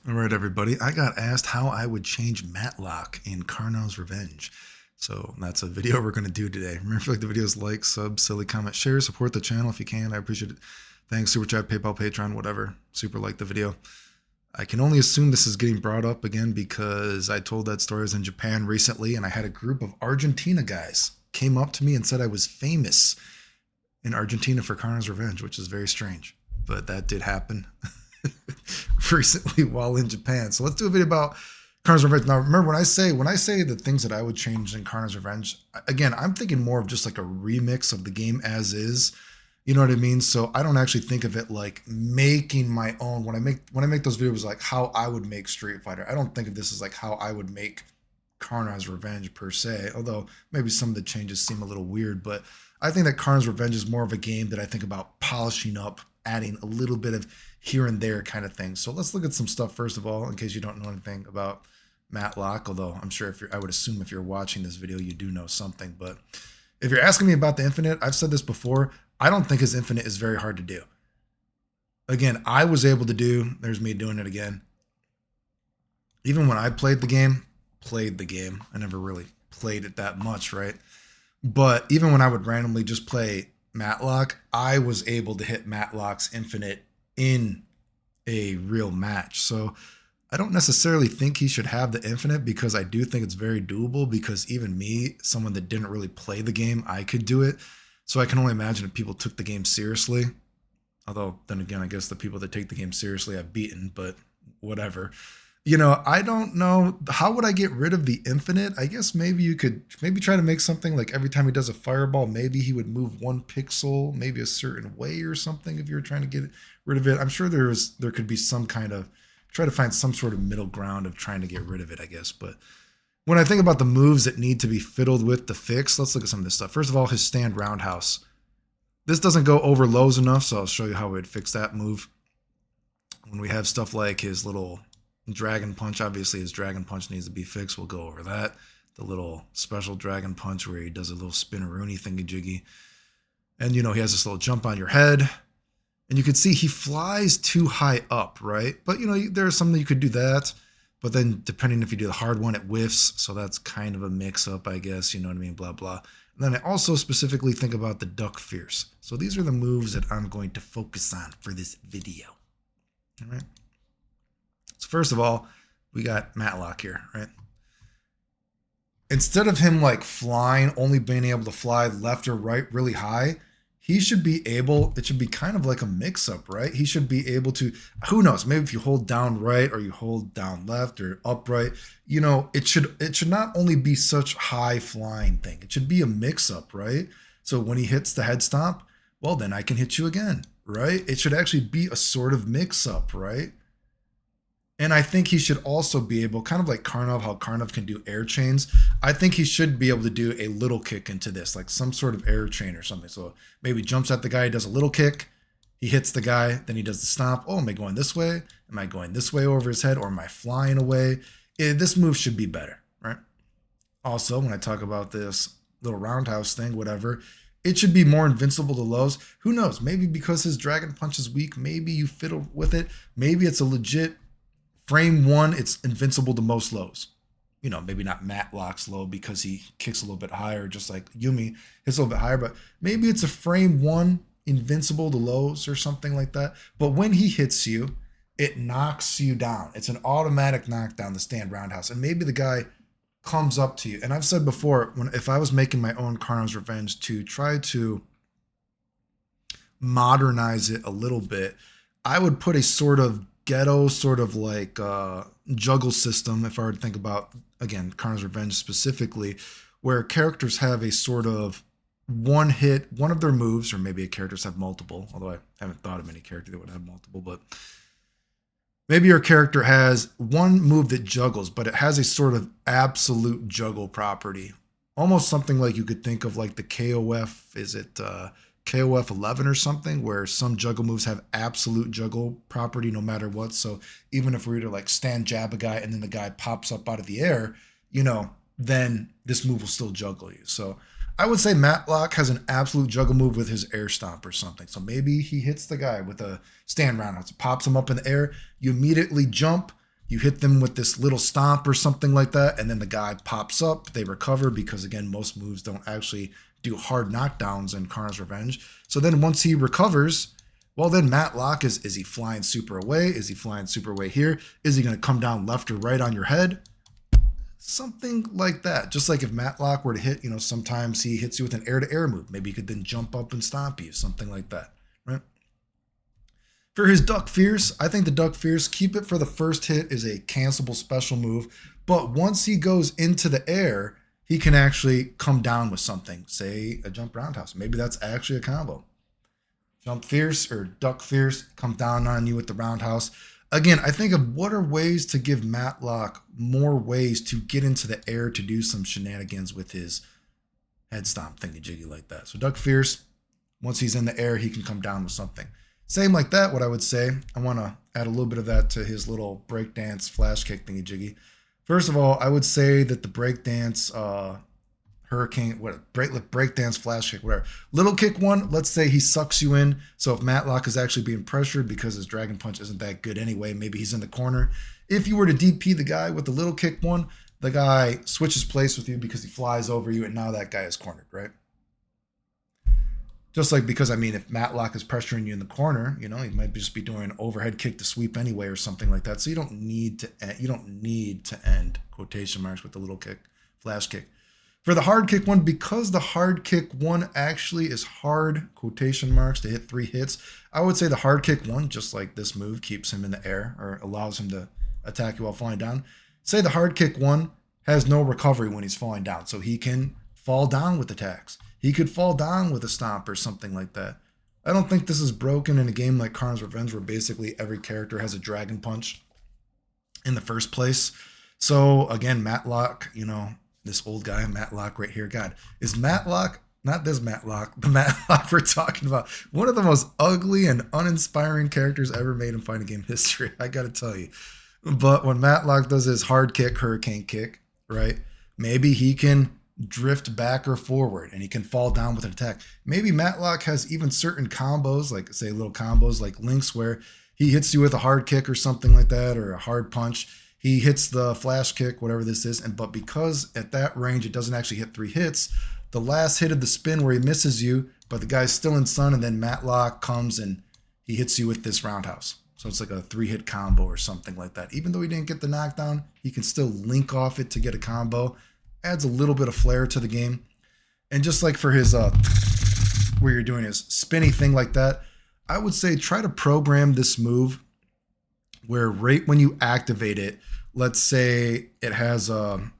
All right, everybody. I got asked how I would change Matlock in Karnovs Revenge. So that's a video we're going to do today. Remember, if you like the videos, like, sub, silly, comment, share, support the channel if you can. I appreciate it. Thanks, Super Chat, PayPal, Patreon, whatever. Super like the video. I can only assume this is getting brought up again because I told that story. I was in Japan recently and I had a group of Argentina guys came up to me and said I was famous in Argentina for Karnovs Revenge, which is very strange. But that did happen. Recently while in Japan. So let's do a video about Karnovs Revenge. Now remember when I say the things that I would change in Karnovs Revenge, again, I'm thinking more of just like a remix of the game as is. You know what I mean? So I don't actually think of it like making my own. When I make those videos like how I would make Street Fighter, I don't think of this as like how I would make Karnovs Revenge per se, although maybe some of the changes seem a little weird, but I think that Karnovs Revenge is more of a game that I think about polishing up, adding a little bit of here and there kind of thing. So let's look at some stuff first of all, in case you don't know anything about Matlock, although I'm sure I would assume if you're watching this video, you do know something. But if you're asking me about the Infinite, I've said this before, I don't think his Infinite is very hard to do. Again, I was able to do, there's me doing it again. Even when I played the game, I never really played it that much, right? But even when I would randomly just play Matlock, I was able to hit Matlock's Infinite in a real match. So I don't necessarily think he should have the Infinite because I do think it's very doable because even me, someone that didn't really play the game, I could do it. So I can only imagine if people took the game seriously. Although then again, I guess the people that take the game seriously I've beaten, but whatever. You know, I don't know. How would I get rid of the Infinite? I guess maybe you could try to make something like every time he does a fireball, maybe he would move 1 pixel, maybe a certain way or something if you were trying to get rid of it. I'm sure there could be some kind of, try to find some sort of middle ground of trying to get rid of it, I guess. But when I think about the moves that need to be fiddled with to fix, let's look at some of this stuff. First of all, his stand roundhouse. This doesn't go over lows enough, so I'll show you how we'd fix that move. When we have stuff like his little dragon punch, obviously his dragon punch needs to be fixed. We'll go over that. The little special dragon punch where he does a little spinneroonie thingy jiggy. And you know, he has this little jump on your head. And you can see he flies too high up, right? But you know, there's something you could do that. But then depending if you do the hard one, it whiffs. So that's kind of a mix up, I guess. You know what I mean? Blah, blah. And then I also specifically think about the duck fierce. So these are the moves that I'm going to focus on for this video. All right. So first of all, we got Matlock here, right? Instead of him like flying, only being able to fly left or right really high, he should be able, it should be kind of like a mix-up, right? He should be able to, who knows, maybe if you hold down right or you hold down left or upright, you know, it should not only be such high flying thing. It should be a mix-up, right? So when he hits the head stomp, well, then I can hit you again, right? It should actually be a sort of mix-up, right? And I think he should also be able, kind of like Karnov, how Karnov can do air chains. I think he should be able to do a little kick into this, like some sort of air chain or something. So maybe jumps at the guy, does a little kick, he hits the guy, then he does the stomp. Oh, am I going this way? Am I going this way over his head? Or am I flying away? This move should be better, right? Also, when I talk about this little roundhouse thing, whatever, it should be more invincible to lows. Who knows? Maybe because his dragon punch is weak, maybe you fiddle with it. Maybe it's a legit frame one, it's invincible to most lows. You know, maybe not Matlock's low because he kicks a little bit higher, just like Yumi hits a little bit higher, but maybe it's a frame one invincible to lows or something like that. But when he hits you, it knocks you down. It's an automatic knockdown, the stand roundhouse. And maybe the guy comes up to you. And I've said before, if I was making my own Karnovs Revenge to try to modernize it a little bit, I would put a sort of ghetto, sort of like juggle system, if I were to think about, again, Karnovs Revenge specifically, where characters have a sort of one hit, one of their moves, or maybe characters have multiple, although I haven't thought of any character that would have multiple, but maybe your character has one move that juggles, but it has a sort of absolute juggle property. Almost something like you could think of like the KOF, is it KOF 11 or something, where some juggle moves have absolute juggle property no matter what. So even if we were to like stand jab a guy and then the guy pops up out of the air, you know, then this move will still juggle you. So I would say Matlock has an absolute juggle move with his air stomp or something. So maybe he hits the guy with a stand roundhouse, pops him up in the air. You immediately jump, You hit them with this little stomp or something like that, and then the guy pops up. They recover because, again, most moves don't actually do hard knockdowns in Karnovs Revenge. So then once he recovers, well, then Matlock, is he flying super away? Is he flying super away here? Is he going to come down left or right on your head? Something like that. Just like if Matlock were to hit, sometimes he hits you with an air-to-air move. Maybe he could then jump up and stomp you, something like that, right? For his Duck Fierce, I think the Duck Fierce, keep it for the first hit, is a cancelable special move. But once he goes into the air, he can actually come down with something. Say a jump roundhouse. Maybe that's actually a combo. Jump Fierce or Duck Fierce, come down on you with the roundhouse. Again, I think of what are ways to give Matlock more ways to get into the air to do some shenanigans with his head stomp thingy-jiggy like that. So Duck Fierce, once he's in the air, he can come down with something. Same like that, what I would say, I want to add a little bit of that to his little breakdance flash kick thingy-jiggy. First of all, I would say that the breakdance breakdance flash kick, whatever. Little kick one, let's say he sucks you in. So if Matlock is actually being pressured because his dragon punch isn't that good anyway, maybe he's in the corner. If you were to DP the guy with the little kick one, the guy switches place with you because he flies over you and now that guy is cornered, right? Just like because, if Matlock is pressuring you in the corner, he might just be doing an overhead kick to sweep anyway or something like that. So you don't need to end quotation marks with the little kick, flash kick. For the hard kick one, because the hard kick one actually is hard, quotation marks, to hit 3 hits, I would say the hard kick one, just like this move, keeps him in the air or allows him to attack you while falling down. Say the hard kick one has no recovery when he's falling down, so he can fall down with attacks. He could fall down with a stomp or something like that. I don't think this is broken in a game like Karnovs Revenge where basically every character has a dragon punch in the first place. So again, Matlock, this old guy, Matlock right here. God, is Matlock, not this Matlock, the Matlock we're talking about, one of the most ugly and uninspiring characters ever made in fighting game history, I gotta tell you. But when Matlock does his hard kick, hurricane kick, right, maybe he can drift back or forward and he can fall down with an attack. Maybe Matlock has even certain combos, like say little combos like Link's, where he hits you with a hard kick or something like that, or a hard punch. He hits the flash kick, whatever this is, but because at that range it doesn't actually hit 3 hits, the last hit of the spin where he misses you, but the guy's still in stun, and then Matlock comes and he hits you with this roundhouse. So it's like a 3-hit combo or something like that. Even though he didn't get the knockdown, he can still link off it to get a combo. Adds a little bit of flair to the game. And just like for his where you're doing his spinny thing like that, I would say try to program this move where right when you activate it, let's say it has the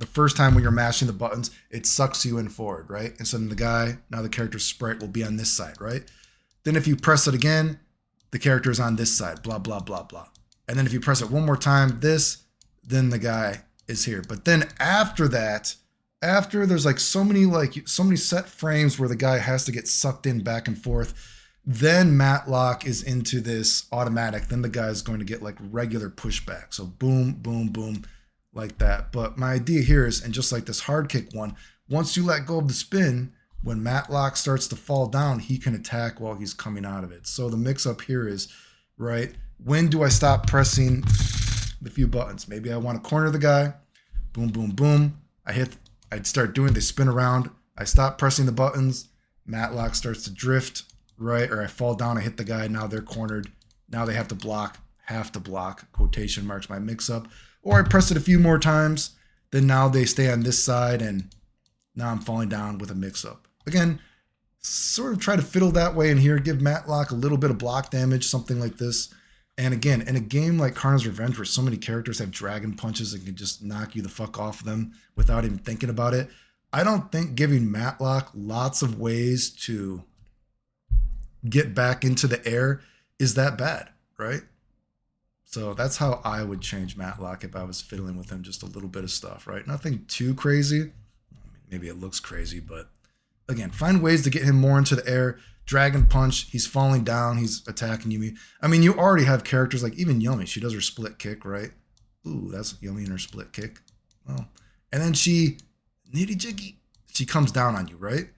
first time when you're mashing the buttons, it sucks you in forward, right? And so then now the character's sprite will be on this side, right? Then if you press it again, the character is on this side, blah, blah, blah, blah. And then if you press it one more time, then the guy is here. But then after that, after there's so many set frames where the guy has to get sucked in back and forth, then Matlock is into this automatic. Then the guy is going to get regular pushback. So boom, boom, boom, like that. But my idea here is, and just like this hard kick one, once you let go of the spin, when Matlock starts to fall down, he can attack while he's coming out of it. So the mix up here is, right, when do I stop pressing the few buttons? Maybe I want to corner the guy. Boom, boom, boom. I'd start doing, they spin around. I stop pressing the buttons. Matlock starts to drift, right? Or I fall down, I hit the guy. Now they're cornered. Now they have to block, quotation marks, my mix up. Or I press it a few more times. Then now they stay on this side and now I'm falling down with a mix up. Again, sort of try to fiddle that way in here. Give Matlock a little bit of block damage, something like this. And again, in a game like Karnovs Revenge, where so many characters have dragon punches and can just knock you the fuck off them without even thinking about it, I don't think giving Matlock lots of ways to get back into the air is that bad, right? So that's how I would change Matlock if I was fiddling with him, just a little bit of stuff, right? Nothing too crazy. Maybe it looks crazy, but again, find ways to get him more into the air. Dragon punch, he's falling down, he's attacking you. You already have characters like even Yumi. She does her split kick, right? Ooh, that's Yumi in her split kick. Oh. And then she comes down on you, right?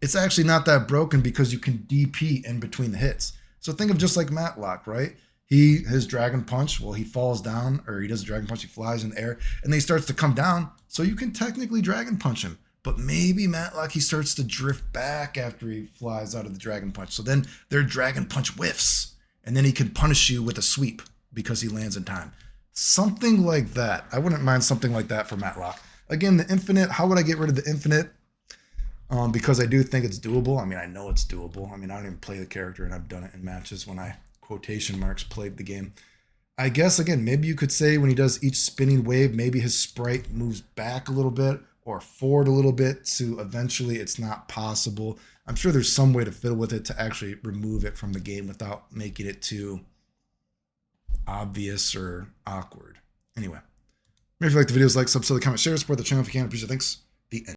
It's actually not that broken because you can DP in between the hits. So think of just like Matlock, right? his dragon punch, well, he falls down, or he does a dragon punch, he flies in the air, and then he starts to come down, so you can technically dragon punch him. But maybe Matlock, he starts to drift back after he flies out of the dragon punch. So then their dragon punch whiffs, and then he can punish you with a sweep because he lands in time. Something like that. I wouldn't mind something like that for Matlock. Again, the infinite, how would I get rid of the infinite? Because I do think it's doable. I mean, I know it's doable. I mean, I don't even play the character, and I've done it in matches when I, quotation marks, played the game. I guess, again, maybe you could say when he does each spinning wave, maybe his sprite moves back a little bit or forward a little bit to eventually it's not possible. I'm sure there's some way to fiddle with it to actually remove it from the game without making it too obvious or awkward. Anyway, if you like the videos, like, sub, comment, share, support the channel if you can. Appreciate it. Thanks. The end.